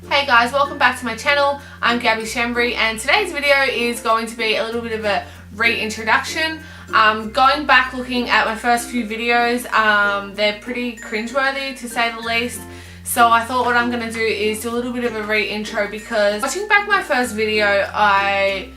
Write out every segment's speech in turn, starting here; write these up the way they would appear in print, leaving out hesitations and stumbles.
Hey guys, welcome back to my channel. I'm Gabby Shembry and today's video is going to be a little bit of a reintroduction. Going back looking at my first few videos, they're pretty cringeworthy to say the least. So I thought what I'm going to do is do a little bit of a re-intro because watching back my first video, I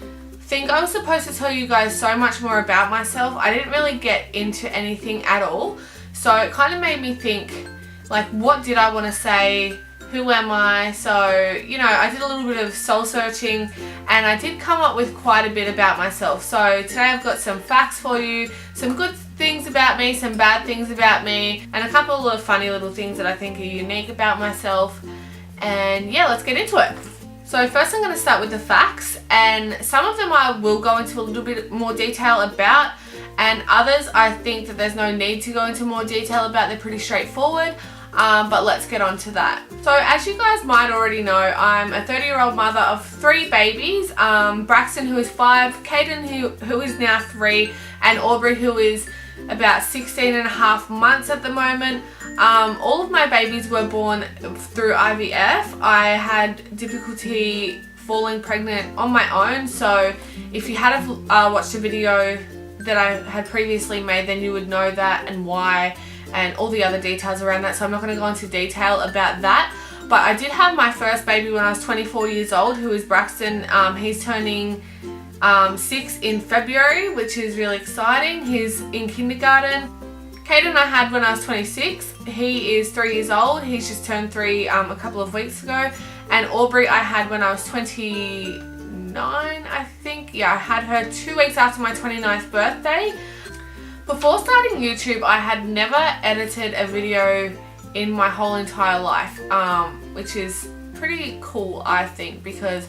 think I was supposed to tell you guys so much more about myself. I didn't really get into anything at all. So it kind of made me think, like, what did I want to say? Who am I? So, you know, I did a little bit of soul searching and I did come up with quite a bit about myself. So today I've got some facts for you, some good things about me, some bad things about me, and a couple of funny little things that I think are unique about myself. And yeah, let's get into it. So first I'm going to start with the facts, and some of them I will go into a little bit more detail about, and others I think that there's no need to go into more detail about. They're pretty straightforward. But let's get on to that. So as you guys might already know, I'm a 30-year-old mother of 3 babies. Braxton, who is 5, Caden, who is now 3, and Aubrey, who is about 16 and a half months at the moment. All of my babies were born through IVF. I had difficulty falling pregnant on my own, so if you had watched a video that I had previously made, then you would know that and why, and all the other details around that, so I'm not going to go into detail about that. But I did have my first baby when I was 24 years old, who is Braxton. He's turning 6 in February, which is really exciting. He's in kindergarten. Caden I had when I was 26. He is 3 years old. He's just turned 3 a couple of weeks ago. And Aubrey I had when I was 29, I think. Yeah, I had her 2 weeks after my 29th birthday. Before starting YouTube, I had never edited a video in my whole entire life, which is pretty cool, I think, because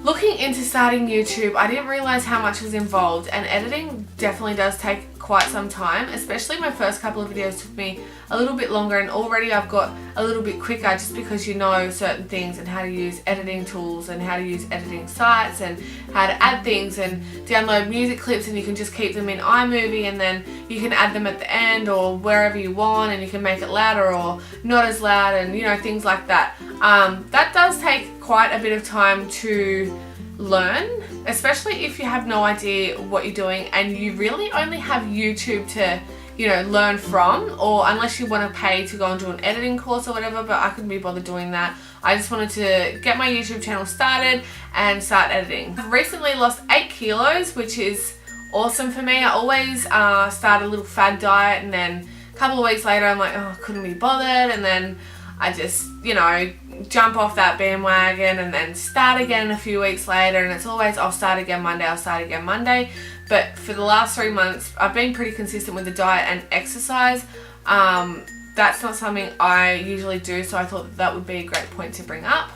looking into starting YouTube, I didn't realize how much was involved, and editing definitely does take quite some time. Especially my first couple of videos took me a little bit longer, and already I've got a little bit quicker just because you know certain things and how to use editing tools and how to use editing sites and how to add things and download music clips, and you can just keep them in iMovie and then you can add them at the end or wherever you want, and you can make it louder or not as loud, and you know, things like that. That does take quite a bit of time to learn, especially if you have no idea what you're doing and you really only have YouTube to, you know, learn from, or unless you want to pay to go and do an editing course or whatever. But I couldn't be bothered doing that. I just wanted to get my YouTube channel started and start editing. I've recently lost 8 kilos, which is awesome for me. I always start a little fad diet, and then a couple of weeks later I'm like, oh, I couldn't be bothered, and then I just, you know, jump off that bandwagon and then start again a few weeks later, and it's always I'll start again Monday. But for the last 3 months I've been pretty consistent with the diet and exercise. That's not something I usually do, so I thought that would be a great point to bring up.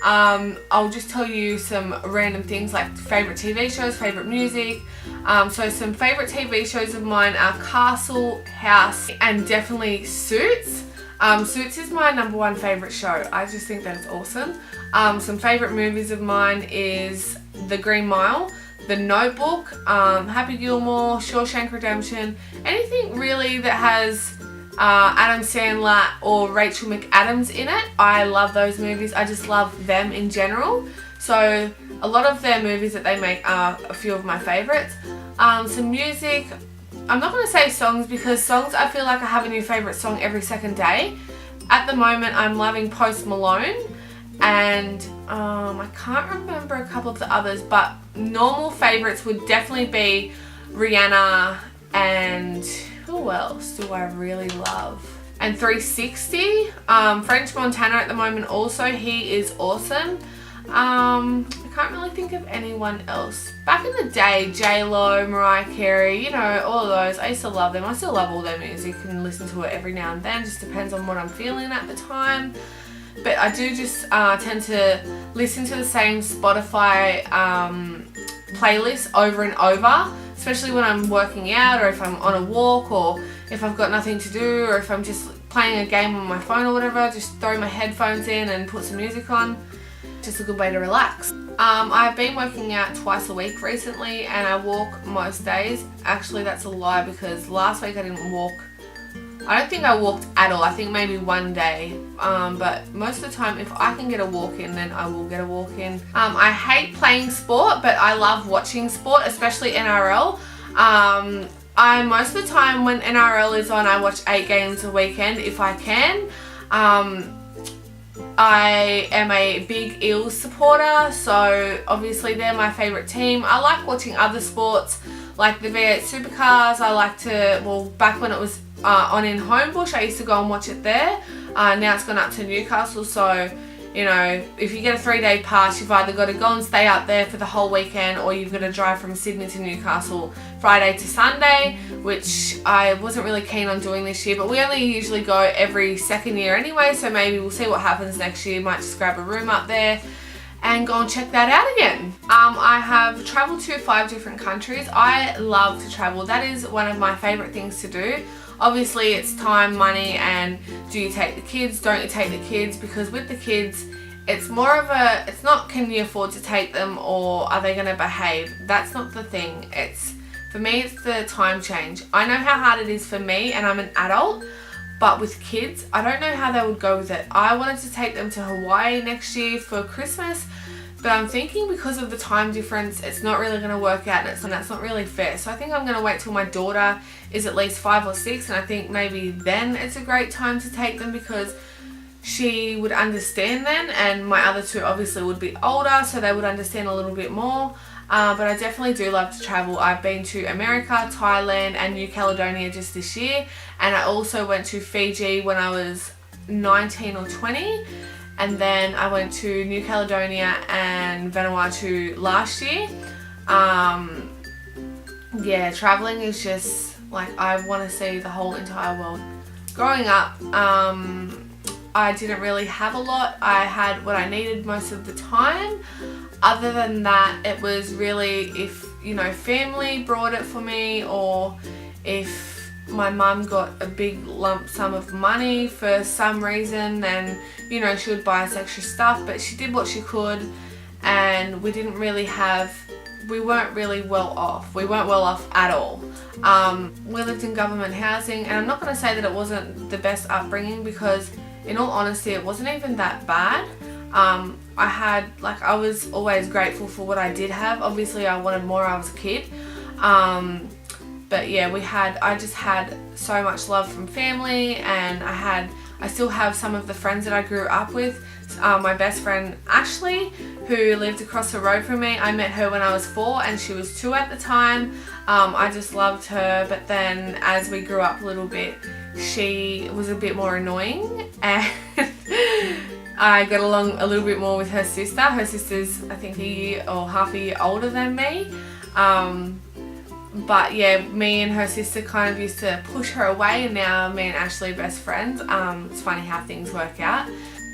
I'll just tell you some random things like favourite TV shows, favourite music. So some favourite TV shows of mine are Castle, House, and definitely Suits. Suits is my #1 favourite show. I just think that it's awesome. Some favourite movies of mine is The Green Mile, The Notebook, Happy Gilmore, Shawshank Redemption, anything really that has Adam Sandler or Rachel McAdams in it. I love those movies. I just love them in general. So a lot of their movies that they make are a few of my favourites. Some music. I'm not going to say songs, because songs, I feel like I have a new favourite song every second day. At the moment I'm loving Post Malone, and I can't remember a couple of the others, but normal favourites would definitely be Rihanna, and who else do I really love? And 360. French Montana at the moment also, he is awesome. I can't really think of anyone else. Back in the day, J-Lo, Mariah Carey, you know, all of those. I used to love them. I still love all their music and listen to it every now and then. Just depends on what I'm feeling at the time. But I do just tend to listen to the same Spotify playlist over and over, especially when I'm working out, or if I'm on a walk, or if I've got nothing to do, or if I'm just playing a game on my phone or whatever. Just throw my headphones in and put some music on. Just a good way to relax. I've been working out twice a week recently, and I walk most days. Actually, that's a lie, because last week I didn't walk I don't think I walked at all. I think maybe one day. But most of the time, if I can get a walk in, then I will get a walk in. I hate playing sport, but I love watching sport, especially NRL. Most of the time when NRL is on, I watch 8 games a weekend if I can. I am a big Eels supporter, so obviously they're my favourite team. I like watching other sports like the V8 Supercars. I like to, well, back when it was on in Homebush, I used to go and watch it there. Now it's gone up to Newcastle, so you know, if you get a 3-day pass, you've either got to go and stay up there for the whole weekend, or you've got to drive from Sydney to Newcastle Friday to Sunday, which I wasn't really keen on doing this year, but we only usually go every second year anyway, so maybe we'll see what happens next year. Might just grab a room up there and go and check that out again. I have travelled to 5 different countries. I love to travel. That is one of my favourite things to do. Obviously it's time, money, and do you take the kids, don't you take the kids, because with the kids it's more of a, it's not can you afford to take them or are they going to behave. That's not the thing. It's, for me, it's the time change. I know how hard it is for me, and I'm an adult, but with kids I don't know how they would go with it. I wanted to take them to Hawaii next year for Christmas, but I'm thinking because of the time difference it's not really going to work out, and that's not really fair. So I think I'm going to wait till my daughter is at least 5 or 6, and I think maybe then it's a great time to take them, because she would understand then, and my other 2 obviously would be older, so they would understand a little bit more. But I definitely do love to travel. I've been to America, Thailand, and New Caledonia just this year, and I also went to Fiji when I was 19 or 20. And then I went to New Caledonia and Vanuatu last year. Yeah, traveling is just like, I want to see the whole entire world. Growing up, I didn't really have a lot. I had what I needed most of the time. Other than that, it was really if, you know, family brought it for me, or if my mum got a big lump sum of money for some reason, then, you know, she would buy us extra stuff, but she did what she could, and we didn't really have, we weren't really well off. We weren't well off at all. We lived in government housing, and I'm not going to say that it wasn't the best upbringing, because in all honesty it wasn't even that bad. I was always grateful for what I did have. Obviously I wanted more, I was a kid. But yeah, I just had so much love from family, and I still have some of the friends that I grew up with. My best friend Ashley, who lived across the road from me, I met her when I was 4 and she was 2 at the time. I just loved her, but then as we grew up a little bit, she was a bit more annoying, and I got along a little bit more with her sister. Her sister's, I think, a year or half a year older than me. But yeah, me and her sister kind of used to push her away, and now me and Ashley are best friends. It's funny how things work out.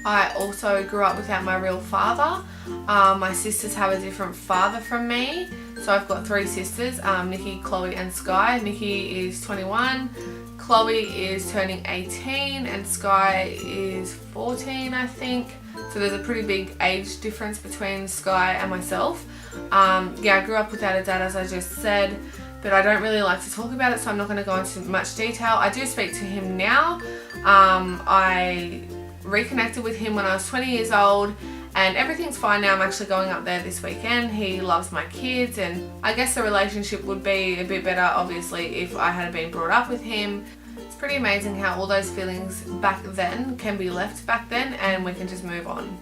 I also grew up without my real father. My sisters have a different father from me. So I've got 3 sisters, Nikki, Chloe and Sky. Nikki is 21, Chloe is turning 18, and Sky is 14, I think. So there's a pretty big age difference between Sky and myself. Yeah, I grew up without a dad, as I just said, but I don't really like to talk about it, so I'm not going to go into much detail. I do speak to him now. I reconnected with him when I was 20 years old, and everything's fine now. I'm actually going up there this weekend. He loves my kids, and I guess the relationship would be a bit better, obviously, if I had been brought up with him. It's pretty amazing how all those feelings back then can be left back then, and we can just move on.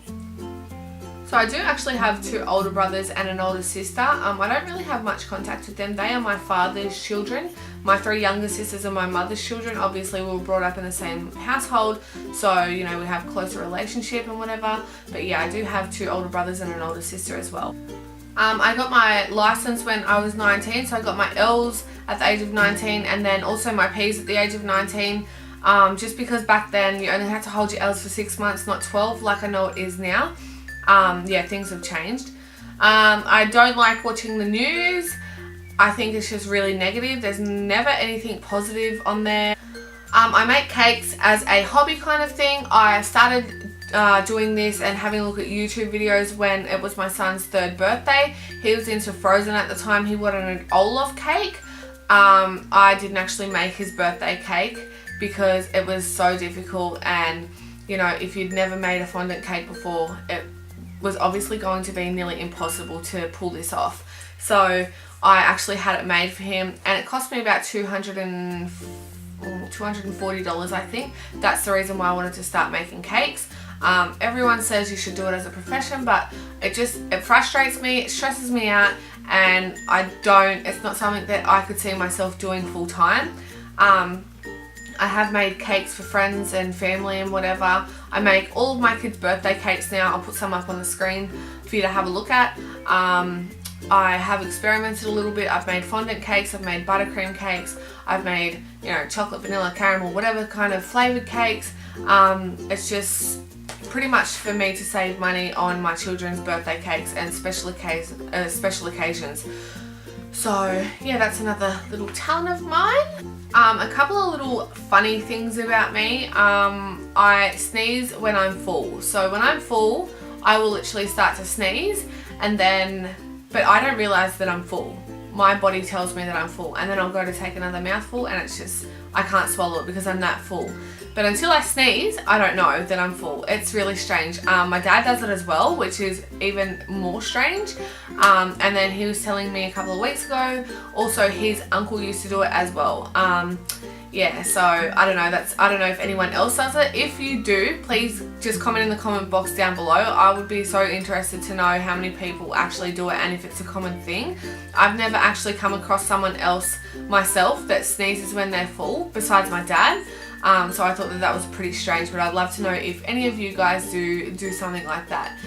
So I do actually have 2 older brothers and an older sister. I don't really have much contact with them. They are my father's children. My 3 younger sisters are my mother's children. Obviously we were brought up in the same household, so you know, we have closer relationship and whatever. But yeah, I do have 2 older brothers and an older sister as well. I got my license when I was 19, so I got my L's at the age of 19, and then also my P's at the age of 19. Just because back then you only had to hold your L's for 6 months, not 12 like I know it is now. Yeah, things have changed. I don't like watching the news. I think it's just really negative. There's never anything positive on there. I make cakes as a hobby kind of thing. I started doing this and having a look at YouTube videos when it was my son's 3rd birthday. He was into Frozen at the time. He wanted an Olaf cake. I didn't actually make his birthday cake because it was so difficult, and you know, if you'd never made a fondant cake before, it was obviously going to be nearly impossible to pull this off. So I actually had it made for him, and it cost me about $240, I think. That's the reason why I wanted to start making cakes. Everyone says you should do it as a profession, but it frustrates me, it stresses me out, and it's not something that I could see myself doing full time. I have made cakes for friends and family and whatever. I make all of my kids' birthday cakes now. I'll put some up on the screen for you to have a look at. I have experimented a little bit. I've made fondant cakes, I've made buttercream cakes, I've made, you know, chocolate, vanilla, caramel, whatever kind of flavoured cakes. It's just pretty much for me to save money on my children's birthday cakes and special occasions. So yeah, that's another little talent of mine. A couple of little funny things about me. I sneeze when I'm full. So when I'm full, I will literally start to sneeze, but I don't realise that I'm full. My body tells me that I'm full, and then I'll go to take another mouthful, and it's just, I can't swallow it because I'm that full. But until I sneeze, I don't know that I'm full. It's really strange. My dad does it as well, which is even more strange. And then he was telling me a couple of weeks ago, also his uncle used to do it as well. Yeah, so I don't know if anyone else does it. If you do, please just comment in the comment box down below. I would be so interested to know how many people actually do it and if it's a common thing. I've never actually come across someone else myself that sneezes when they're full, besides my dad. So I thought that was pretty strange, but I'd love to know if any of you guys do something like that.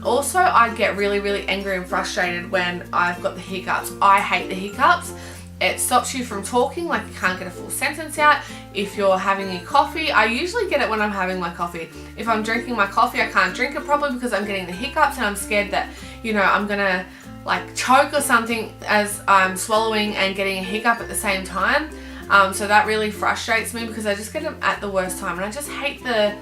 Also, I get really, really angry and frustrated when I've got the hiccups. I hate the hiccups. It stops you from talking, like you can't get a full sentence out. If you're having your coffee, I usually get it when I'm having my coffee. If I'm drinking my coffee, I can't drink it properly because I'm getting the hiccups, and I'm scared that, you know, I'm gonna like choke or something as I'm swallowing and getting a hiccup at the same time. So that really frustrates me because I just get them at the worst time, and I just hate the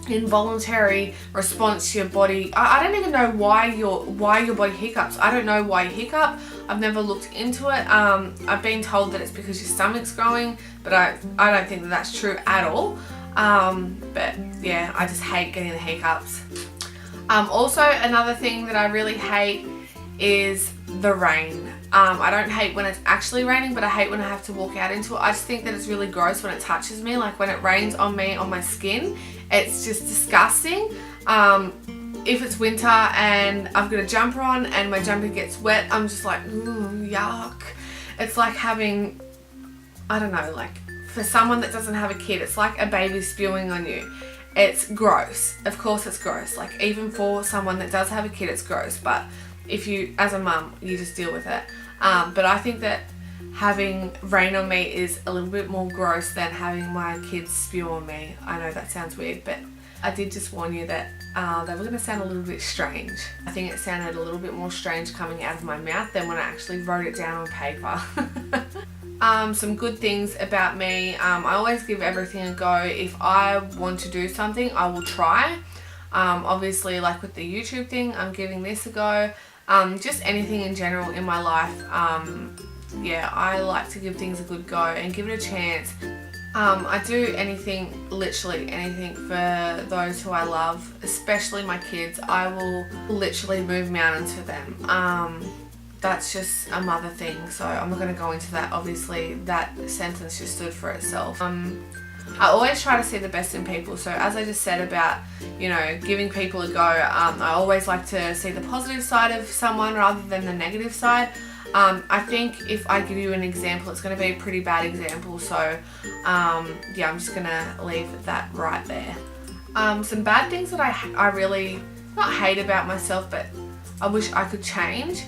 involuntary response to your body. I don't even know why your body hiccups. I don't know why you hiccup. I've never looked into it. I've been told that it's because your stomach's growing, but I don't think that that's true at all. But yeah, I just hate getting the hiccups. Also, another thing that I really hate is the rain. I don't hate when it's actually raining, but I hate when I have to walk out into it. I just think that it's really gross when it touches me, like when it rains on me, on my skin. It's just disgusting. If it's winter and I've got a jumper on and my jumper gets wet, I'm just like, ooh, yuck. It's like having, I don't know, like for someone that doesn't have a kid, it's like a baby spewing on you. It's gross. Of course it's gross. Like even for someone that does have a kid, it's gross. But if you, as a mum, you just deal with it. But I think that having rain on me is a little bit more gross than having my kids spew on me. I know that sounds weird, but I did just warn you that they were going to sound a little bit strange. I think it sounded a little bit more strange coming out of my mouth than when I actually wrote it down on paper. Some good things about me. I always give everything a go. If I want to do something, I will try. Obviously, like with the YouTube thing, I'm giving this a go. Just anything in general in my life. Yeah, I like to give things a good go and give it a chance. I do anything, literally anything for those who I love, especially my kids. I will literally move mountains for them. That's just a mother thing, so I'm not going to go into that. Obviously, that sentence just stood for itself. I always try to see the best in people, so as I just said about, you know, giving people a go, I always like to see the positive side of someone rather than the negative side. I think if I give you an example, it's going to be a pretty bad example, so yeah, I'm just going to leave that right there. Some bad things that I really, not hate about myself, but I wish I could change,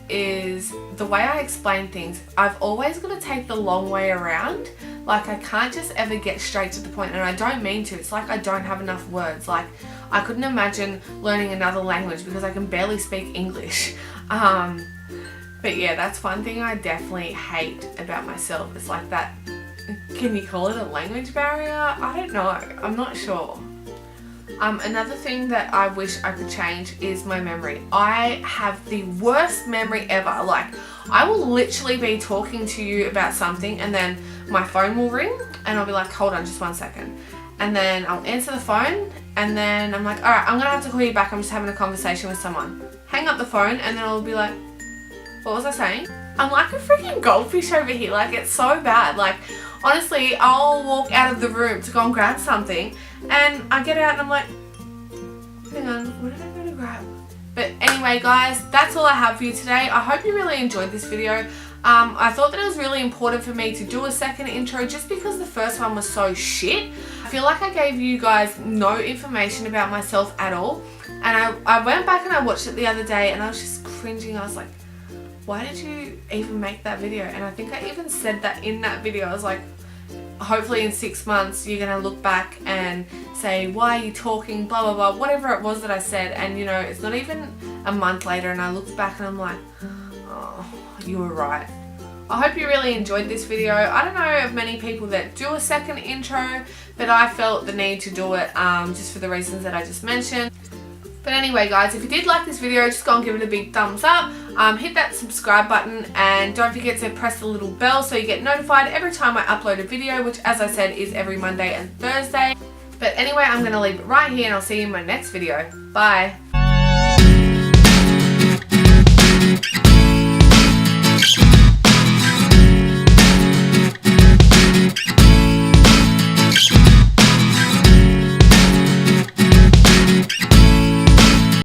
is the way I explain things. I've always got to take the long way around. Like I can't just ever get straight to the point, and I don't mean to. It's like I don't have enough words. Like I couldn't imagine learning another language because I can barely speak English. But yeah, that's one thing I definitely hate about myself. It's like that, can you call it a language barrier? I don't know. I'm not sure. Another thing that I wish I could change is my memory. I have the worst memory ever. Like, I will literally be talking to you about something and then my phone will ring and I'll be like, hold on just 1 second. And then I'll answer the phone and then I'm like, all right, I'm gonna have to call you back. I'm just having a conversation with someone. Hang up the phone and then I'll be like, what was I saying? I'm like a freaking goldfish over here. Like, it's so bad. Like, honestly, I'll walk out of the room to go and grab something and I get out and I'm like, hang on, what did I go to grab? But anyway, guys, that's all I have for you today. I hope you really enjoyed this video. I thought that it was really important for me to do a second intro just because the first one was so shit. I feel like I gave you guys no information about myself at all. And I went back and I watched it the other day and I was just cringing. I was like, why did you even make that video? And I think I even said that in that video. I was like, hopefully in 6 months you're gonna look back and say, why are you talking, blah blah blah, whatever it was that I said. And you know, it's not even a month later and I looked back and I'm like, oh, you were right. I hope you really enjoyed this video. I don't know of many people that do a second intro, but I felt the need to do it just for the reasons that I just mentioned. But anyway, guys, if you did like this video, just go and give it a big thumbs up. Hit that subscribe button and don't forget to press the little bell so you get notified every time I upload a video, which, as I said, is every Monday and Thursday. But anyway, I'm going to leave it right here and I'll see you in my next video. Bye.